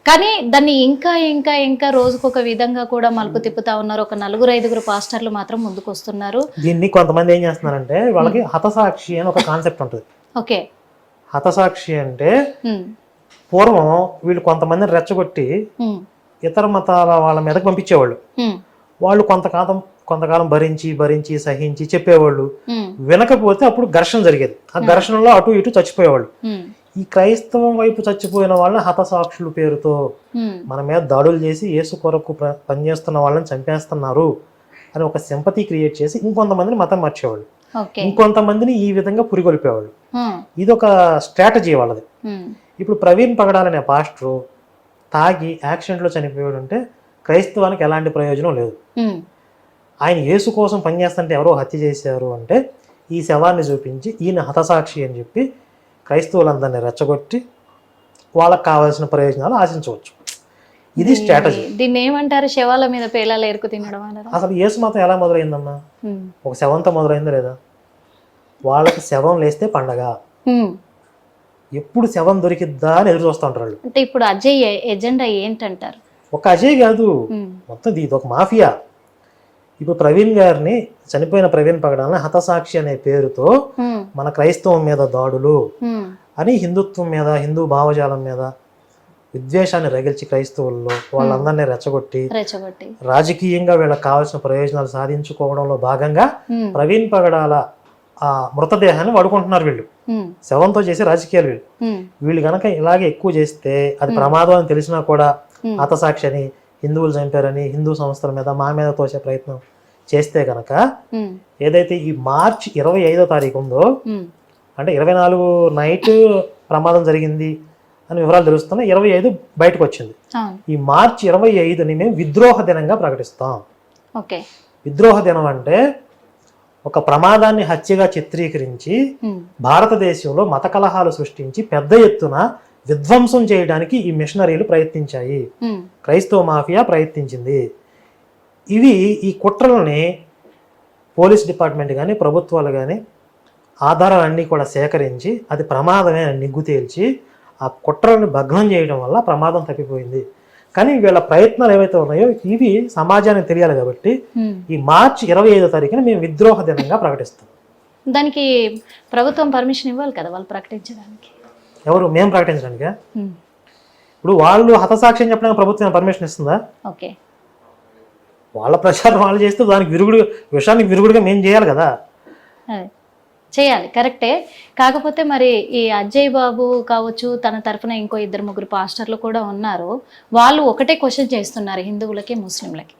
కానీ దాన్ని ఇంకా ఇంకా ఇంకా రోజుకొక విధంగా కూడా మలుపు తిప్పుతా ఉన్నారు. ఒక 4-5 పాస్టర్లు మాత్రం ముందుకు వస్తున్నారు. దీన్ని కొంతమంది ఏం చేస్తున్నారంటే, వాళ్ళకి హతసాక్షి అని ఒక కాన్సెప్ట్ ఉంటుంది. ఓకే, హతసాక్షి అంటే పూర్వం వీళ్ళు కొంతమందిని రెచ్చగొట్టి ఇతర మతాల వాళ్ళ మీదకి పంపించేవాళ్ళు. వాళ్ళు కొంతకాలం భరించి సహించి చెప్పేవాళ్ళు. ఉమ్, వినకపోతే అప్పుడు ఘర్షణ జరిగేది. ఆ ఘర్షణలో అటు ఇటు చచ్చిపోయేవాళ్ళు. ఉమ్, ఈ క్రైస్తవం వైపు చచ్చిపోయిన వాళ్ళని హతసాక్షుల పేరుతో ఉమ్, మన మీద దాడులు చేసి యేసు కొరకు పనిచేస్తున్న వాళ్ళని చంపేస్తున్నారు అని ఒక సింపతి క్రియేట్ చేసి ఇంకొంతమందిని మతం మార్చేవాళ్ళు, ఓకే, ఇంకొంతమందిని ఈ విధంగా పురిగొల్పేవాళ్ళు. ఉమ్, ఇది ఒక స్ట్రాటజీ వాళ్ళది. ఉమ్, ఇప్పుడు ప్రవీణ్ పగడాలనే పాస్టరు తాగి యాక్సిడెంట్లో చనిపోయాడు అంటే క్రైస్తవానికి ఎలాంటి ప్రయోజనం లేదు. ఉమ్, ఆయన యేసు కోసం పనిచేస్తుంటే ఎవరో హత్య చేశారు అంటే ఈ శవాన్ని చూపించి ఈయన హతసాక్షి అని చెప్పి క్రైస్తవులందరినీ రెచ్చగొట్టి వాళ్ళకి కావాల్సిన ప్రయోజనాలు ఆశించవచ్చు. ఇది స్ట్రాటజీ. దీన్ని ఏమంటారు? శవాల మీద పేలాలు ఎరుకు తినడం అన్నారా? అసలు యేసు మతం ఎలా మొదలైందమ్మా? ఉమ్, ఒక శవంతో మొదలైందా లేదా? వాళ్ళకి శవం లేస్తే పండగ. ఉమ్. ఎప్పుడు శవం దొరికిద్దా అని ఎదురు చూస్తూ ఉంటారు వాళ్ళు. అంటే ఇప్పుడు అజయ్ ఎజెండా ఏంటంటారు? ఒక అజయ్ కాదు, ఉమ్, మొత్తం ఇది ఒక మాఫియా. ఇప్పుడు ప్రవీణ్ గారిని, చనిపోయిన ప్రవీణ్ పగడాలని హతసాక్షి అనే పేరుతో ఉమ్, మన క్రైస్తవం మీద దాడులు ఉమ్, అని హిందుత్వం మీద, హిందూ భావజాలం మీద విద్వేషాన్ని రగిల్చి క్రైస్తవుల్లో వాళ్ళందరినీ రెచ్చగొట్టి రెచ్చగొట్టి రాజకీయంగా వీళ్ళకి కావాల్సిన ప్రయోజనాలు సాధించుకోవడంలో భాగంగా ఉమ్, ప్రవీణ్ పగడాల ఆ మృతదేహాన్ని వాడుకుంటున్నారు వీళ్ళు. ఉమ్, శవంతో చేసే రాజకీయాలు వీళ్ళు. ఉమ్, వీళ్ళు గనక ఇలాగే ఎక్కువ చేస్తే అది ప్రమాదం అని తెలిసినా కూడా ఉమ్, హతసాక్షి అని, హిందువులు చంపారని హిందూ సంస్థల మీద మా మీద తోసే ప్రయత్నం చేస్తే కనుక ఉమ్, ఏదైతే ఈ మార్చి 25వ తారీఖు ఉందో, ఉమ్, అంటే 24 నైట్ ప్రమాదం జరిగింది అని వివరాలు తెలుస్తున్నాయి. 25 బయటకు వచ్చింది. అవును, ఈ మార్చి 25ని మేము విద్రోహ దినంగా ప్రకటిస్తాం. ఓకే, విద్రోహ దినం అంటే ఒక ప్రమాదాన్ని హత్యగా చిత్రీకరించి ఉమ్, భారతదేశంలో మత కలహాలు సృష్టించి పెద్ద ఎత్తున విధ్వంసం చేయడానికి ఈ మిషనరీలు ప్రయత్నించాయి. ఉమ్, క్రైస్తవ మాఫియా ప్రయత్నించింది. ఈ కుట్రలని పోలీస్ డిపార్ట్మెంట్ కానీ ప్రభుత్వాలు కానీ ఆధారాలన్నీ కూడా సేకరించి అది ప్రమాదమే అని నిగ్గు తేల్చి ఆ కుట్రలను భగ్నం చేయడం వల్ల ప్రమాదం తప్పిపోయింది. కానీ వీళ్ళ ప్రయత్నాలు ఏవైతే ఉన్నాయో ఇవి సమాజానికి తెలియాలి కాబట్టి ఉమ్. ఈ మార్చి 25వ తారీఖున మేము విద్రోహ దినంగా ప్రకటిస్తాం. దానికి ప్రభుత్వం పర్మిషన్ ఇవ్వాలి కదా వాళ్ళు ప్రకటించడానికి? ఎవరు? మేము ప్రకటించడానికి? ఉమ్, ఇప్పుడు వాళ్ళు హతసాక్ష్యం చెప్పడానికి ప్రభుత్వం పర్మిషన్ ఇస్తుందా? ఓకే, వాళ్ళ ప్రచారం వాళ్ళు చేస్తే దానికి విషయానికి విరుగుడుగా మేము చేయాలి కదా. అదే చేయాలి, కరెక్టే. కాకపోతే మరి ఈ అజయ్ బాబు కావచ్చు, తన తరఫున ఇంకో 2-3 పాస్టర్లు కూడా ఉన్నారు. వాళ్ళు ఒకటే క్వశ్చన్ చేస్తున్నారు హిందువులకి ముస్లింలకి.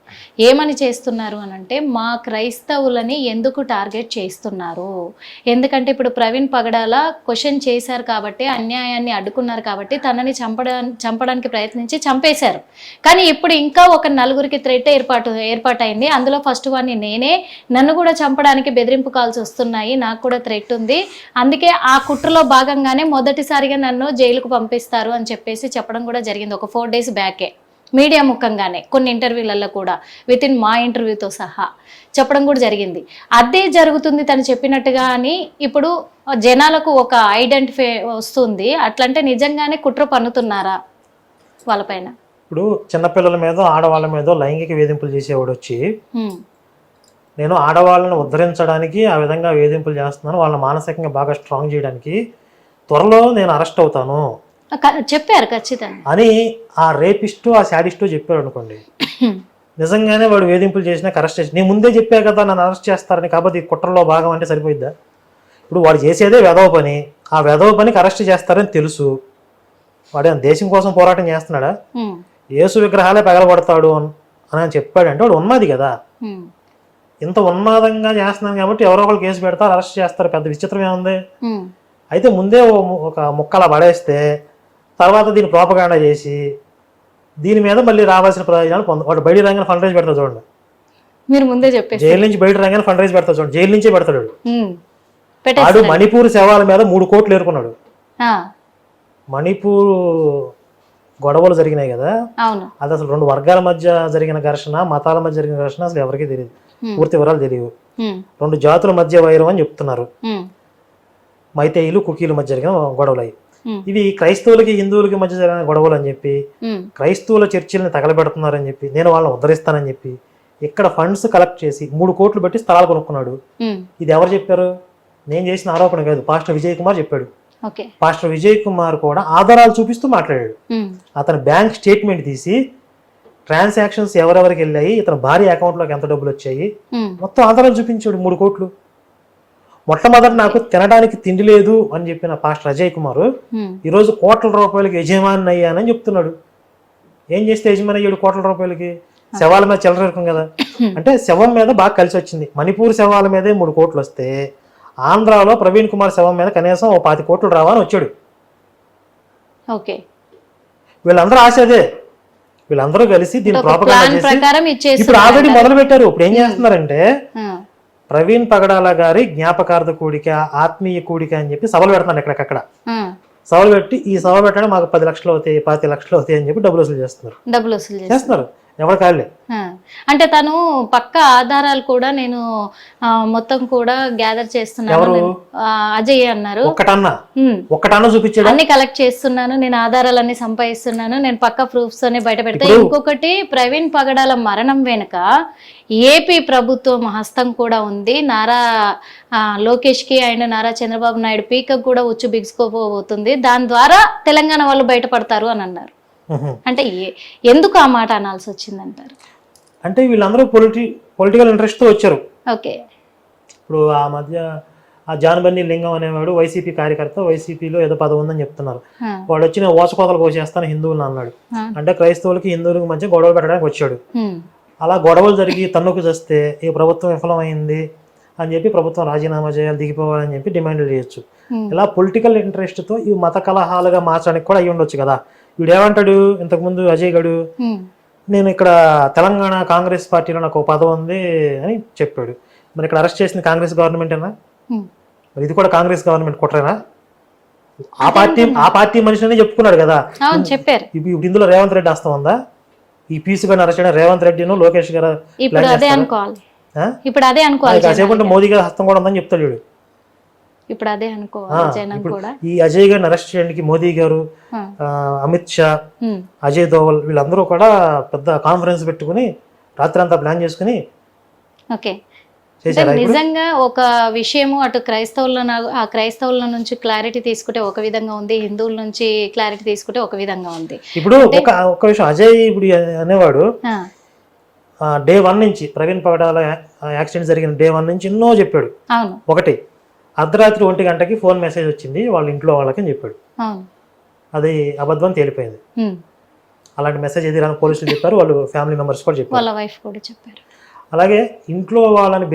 ఏమని చేస్తున్నారు అని అంటే, మా క్రైస్తవులని ఎందుకు టార్గెట్ చేస్తున్నారు? ఎందుకంటే ఇప్పుడు ప్రవీణ్ పగడాల క్వశ్చన్ చేశారు కాబట్టి, అన్యాయాన్ని అడ్డుకున్నారు కాబట్టి తనని చంపడానికి ప్రయత్నించి చంపేశారు. కానీ ఇప్పుడు ఇంకా ఒక 4గురికి థ్రెట్ ఏర్పాటైంది. అందులో ఫస్ట్ వాడిని నేనే. నన్ను కూడా చంపడానికి బెదిరింపు కాల్స్ వస్తున్నాయి, నాకు కూడా థ్రెట్ ఉంది. అందుకే ఆ కుట్రలో భాగంగానే మొదటిసారిగా నన్ను జైలుకు పంపిస్తారు అని చెప్పడం కూడా జరిగింది ఒక 4 days బ్యాకే. మీడియా ముఖంగానే కొన్ని ఇంటర్వ్యూలలో కూడా వితిన్ మా ఇంటర్వ్యూతో సహా చెప్పడం కూడా జరిగింది. అదే జరుగుతుంది తను చెప్పినట్టుగా అని ఇప్పుడు జనాలకు ఒక ఐడెంటిఫై వస్తుంది. అట్లంటే నిజంగానే కుట్ర పన్నుతున్నారా వాళ్ళపైన? ఇప్పుడు చిన్నపిల్లల మీద, ఆడవాళ్ళ మీద లైంగిక వేధింపులు చేసేవాడు వచ్చి నేను ఆడవాళ్ళని ఉద్ధరించడానికి ఆ విధంగా వేధింపులు చేస్తున్నాను, వాళ్ళని మానసికంగా బాగా స్ట్రాంగ్ చేయడానికి త్వరలో నేను అరెస్ట్ అవుతాను చెప్పారు ఖచ్చితంగా అని ఆ రేపిస్టు, ఆ శాడిస్టు చెప్పారు అనుకోండి. నిజంగానే వాడు వేధింపులు చేసినా అరెస్ట్ చేసి, నేను ముందే చెప్పా కదా నన్ను అరెస్ట్ చేస్తారని, కాబట్టి ఈ కుట్రలో భాగం అంటే సరిపోయిద్దా? ఇప్పుడు వాడు చేసేదే వెధవ పని, ఆ వెధవ పనికి అరెస్ట్ చేస్తారని తెలుసు. వాడు దేశం కోసం పోరాటం చేస్తున్నాడా? యేసు విగ్రహాలే పగలగొడతాడు అని చెప్పాడంటే వాడు ఉన్నది కదా. ఇంత ఉన్మాదంగా చేస్తున్నాను కాబట్టి ఎవరో ఒకరు కేసు పెడతారు, అరెస్ట్ చేస్తారు, పెద్ద విచిత్రం ఏముంది? అయితే ముందే ఒక ముక్కలా పడేస్తే తర్వాత దీన్ని ప్రోపగాండా చేసి దీని మీద మళ్ళీ రావాల్సిన ప్రయోజనాలు వాడు బయట రంగానే ఫండ్ రైజ్ పెడతాడు చూడండి. మీరు ముందే చెప్పేసి జైలు నుంచి బయట రంగానే ఫండ్ రైజ్ పెడతాడు చూడండి. జైలు నుంచే పెడతాడు వాడు. వాడు మణిపూర్ శవాల మీద 3 కోట్లు ఏరుకున్నాడు. మణిపూర్ గొడవలు జరిగినాయి కదా, అవును. అది అసలు 2 వర్గాల మధ్య జరిగిన ఘర్షణ, మతాల మధ్య జరిగిన ఘర్షణ అసలు ఎవరికీ తెలియదు, పూర్తి వివరాలు తెలియవు. 2 జాతుల మధ్య వైరం అని చెప్తున్నారు. మైతేయులు, కుకీల మధ్య జరిగిన గొడవలు అయ్యి. ఇవి క్రైస్తవులకి హిందువులకి మధ్య జరిగిన గొడవలు అని చెప్పి, క్రైస్తవుల చర్చిల్ని తగలబెడుతున్నారని చెప్పి, నేను వాళ్ళని ఉద్ధరిస్తానని చెప్పి ఇక్కడ ఫండ్స్ కలెక్ట్ చేసి 3 కోట్లు పెట్టి స్థలాలు కొనుక్కున్నాడు. ఇది ఎవరు చెప్పారు? నేను చేసిన ఆరోపణ కాదు, పాస్టర్ విజయ్ కుమార్ చెప్పాడు. పాస్టర్ విజయ్ కుమార్ కూడా ఆధారాలు చూపిస్తూ మాట్లాడాడు. అతని బ్యాంక్ స్టేట్మెంట్ తీసి ట్రాన్సాక్షన్స్ ఎవరెవరికి వెళ్ళాయి, ఇతని భార్య అకౌంట్లోకి ఎంత డబ్బులు వచ్చాయి, ఉమ్, మొత్తం ఆధారాలు చూపించాడు. 3 కోట్లు. మొట్టమొదటి నాకు తినడానికి తిండి లేదు అని చెప్పిన పాస్టర్ అజయ్ కుమార్ ఉమ్, ఈరోజు కోట్ల రూపాయలకి యజమాని అయ్యానని చెప్తున్నాడు. ఏం చేస్తే యజమాని అయ్యాడు కోట్ల రూపాయలకి? శవాల మీద చెలరేరుకం కదా. అంటే శవం మీద బాగా కలిసి వచ్చింది. మణిపూర్ శవాల మీదే 3 కోట్లు వస్తే ఆంధ్రాలో ప్రవీణ్ కుమార్ శవం మీద కనీసం 20 కోట్లు రావని వచ్చాడు. ఓకే. వీళ్ళందరూ ఆశ అదే. వీళ్ళందరూ కలిసి దీన్ని ఒక ప్రాపగండా ప్లాన్ చేసి ప్రకారం ఇచ్చేసి ఇప్పుడు ఆల్రెడీ మొదలు పెట్టారు. ఇప్పుడు ఏం చేస్తున్నారంటే ఆ, ప్రవీణ్ పగడాల గారి జ్ఞాపకార్థ కూడిక, ఆత్మీయ కూడిక అని చెప్పి సభలు పెడుతున్నారు ఎక్కడికక్కడ. ఆ, సభలు పెట్టి ఈ సభ పెట్టడం మాకు 10 లక్షలు అవుతాయి, 20 లక్షలు అవుతాయి అని చెప్పి డబ్బులు వసూలు చేస్తున్నారు. డబ్బులు వసూలు చేస్తారు. చేస్తున్నారు ఎవరి కాళ్ళే. ఆ, అంటే తను పక్క ఆధారాలు కూడా నేను మొత్తం కూడా గ్యాదర్ చేస్తున్నాను. ఎవరు? అజయ్ అన్నారు. ఒక్కటన్నా ఉమ్, ఒక్కటన్నా చూపించాడు. అన్ని కలెక్ట్ చేస్తున్నాను, నేను ఆధారాలన్నీ సంపాదిస్తున్నాను, నేను పక్క ప్రూఫ్స్ అన్ని బయట పెడతా. ఇప్పుడు- ఇంకొకటి ప్రవీణ్ పగడాల మరణం వెనుక ఏపీ ప్రభుత్వం హస్తం కూడా ఉంది. నారా లోకేష్ కి అండ్ నారా చంద్రబాబు నాయుడు పీక కూడా ఉచ్చు బిగుసుకోబోతుంది. దాని ద్వారా తెలంగాణ వాళ్ళు బయటపడతారు అని అన్నారు. ఉహు. అంటే ఎందుకు ఆ మాట అనాల్సి వచ్చిందంటారు? అంటే వీళ్ళందరూ పొలిటికల్ ఇంట్రెస్ట్ తో వచ్చారు. ఓకే. ఇప్పుడు ఆ మధ్య ఆ జానబన్ని లింగం అనేవాడు వైసీపీ కార్యకర్త, వైసీపీలో ఏదో పదవి ఉందని చెప్తున్నారు. ఆ, వాడు వచ్చి నేను ఓచకోతలు కోసేస్తాను హిందువులను అన్నాడు. ఆ, అంటే క్రైస్తవులకి హిందువులకి మధ్య గొడవ పెట్టడానికి వచ్చాడు. ఉమ్, అలా గొడవలు జరిగి తన్నుకు చేస్తే ఈ ప్రభుత్వం విఫలమైంది అని చెప్పి ప్రభుత్వం రాజీనామా చేయాలి, దిగిపోవాలని చెప్పి డిమాండ్లు చేయొచ్చు. ఉమ్, ఇలా పొలిటికల్ ఇంట్రెస్ట్ తో ఈ మత కలహాలుగా మార్చడానికి కూడా అయ్యి ఉండొచ్చు కదా. వీడు ఏమంటాడు ఇంతకుముందు అజయ్ గడు, ఉమ్, నేను ఇక్కడ తెలంగాణ కాంగ్రెస్ పార్టీలో నాకు ఒక పదవి ఉంది అని చెప్పాడు. మరి ఇక్కడ అరెస్ట్ చేసింది కాంగ్రెస్ గవర్నమెంట్ ఏనా? ఉమ్. మరి ఇది కూడా కాంగ్రెస్ గవర్నమెంట్ కుట్రేనా? ఆ పార్టీ మనిషిని చెప్పుకున్నాడు కదా. అవును, చెప్పారు. ఇప్పుడు ఇందులో రేవంత్ రెడ్డి హస్తం ఉందా? ఈ పీసు గారిని అరెస్ట్ చేయడం రేవంత్ రెడ్డిను లోకేష్ గారు ఇప్పుడు అదే అనుకోవాలి. ఆ? ఇప్పుడు అదే అనుకోవాలి. కాసేపు ఉంటే మోదీ గారి హస్తం కూడా ఉందని చెప్తాడు వీడు. ఇప్పుడు అదే అనుకోవాలి జనం ఇప్పుడు కూడా. ఈ అజయ్ గారిని అరెస్ట్ చేయడానికి మోదీ గారు, ఆ, అమిత్ షా, ఉమ్, అజయ్ దోవల్ వీళ్ళందరూ కూడా పెద్ద కాన్ఫరెన్స్ పెట్టుకుని రాత్రి అంతా ప్లాన్ చేసుకుని ఓకే. చేశారా? ఇప్పుడు నిజంగా ఒక విషయము అటు క్రైస్తవుల నుంచి క్లారిటీ తీసుకుంటే ఒక విధంగా ఉంది, హిందువుల నుంచి క్లారిటీ తీసుకుంటే ఒక విధంగా ఉంది. ఇప్పుడు ఒక విషయం అజయ్ ఇప్పుడు అనేవాడు ఆ, డే 1 నుంచి ప్రవీణ్ పగడాల యాక్సిడెంట్ జరిగిన డే 1 నుంచి ఎన్నో చెప్పాడు. అవును, ఒకటి అర్ధరాత్రి 1 గంటకి ఫోన్ మెసేజ్ వచ్చింది వాళ్ళ ఇంట్లో వాళ్ళకి అని చెప్పాడు. అవును, అది అబద్ధం తేలిపోయింది. ఉమ్, అలాంటి మెసేజ్ ఏది రాని పోలీసులు చెప్పారు, వాళ్ళు ఫ్యామిలీ మెంబర్స్ కూడా చెప్పారు. వాళ్ళ వైఫ్ కూడా చెప్పారు. అలాగే ఇంట్లో వాళ్ళని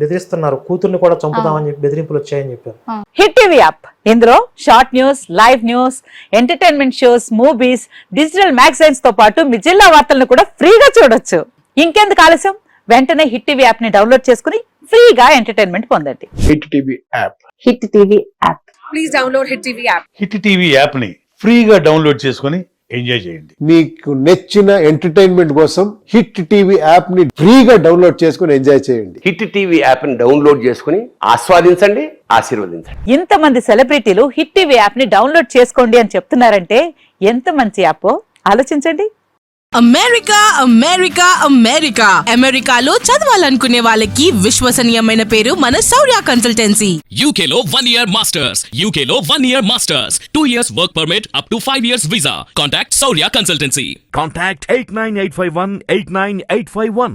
బెదిరిస్తున్నారు, కూతుర్ని కూడా చంపుదామని చెప్పి బెదిరింపులు వచ్చాయని చెప్పారు. హిట్ టీవీ యాప్ ఇందులో short news, live news, entertainment shows, movies, digital magazines తో పాటు మీ జిల్లా వార్తలను కూడా ఫ్రీగా చూడొచ్చు. ఇంకెందుకు ఆలస్యం, వెంటనే హిట్ టీవీ యాప్ ని డౌన్లోడ్ చేసుకుని ఫ్రీగా ఎంటర్టైన్మెంట్ పొందండి. Hit TV app. Hit TV app. Please download Hit TV app. Hit TV app ని ఫ్రీగా డౌన్లోడ్ చేసుకొని ఎంజాయ్ చేయండి. మీకు నచ్చిన ఎంటర్టైన్మెంట్ కోసం హిట్ టీవీ యాప్ ని ఫ్రీగా డౌన్లోడ్ చేసుకుని ఎంజాయ్ చేయండి. హిట్ టీవీ యాప్ ని డౌన్లోడ్ చేసుకుని ఆస్వాదించండి, ఆశీర్వదించండి. ఇంతమంది సెలబ్రిటీలు హిట్ టీవీ యాప్ ని డౌన్లోడ్ చేసుకోండి అని చెప్తున్నారంటే ఎంత మంచి యాప్ ఆలోచించండి. అమెరికా అమెరికాలో చదవాలనుకునే వాళ్ళకి విశ్వసనీయమైన పేరు మన శౌర్య కన్సల్టెన్సీ. UK లో 1 year masters. UK లో 1 year masters. 2 years work permit up to 5 years visa. Contact Saurya Consultancy. Contact 89851 89851.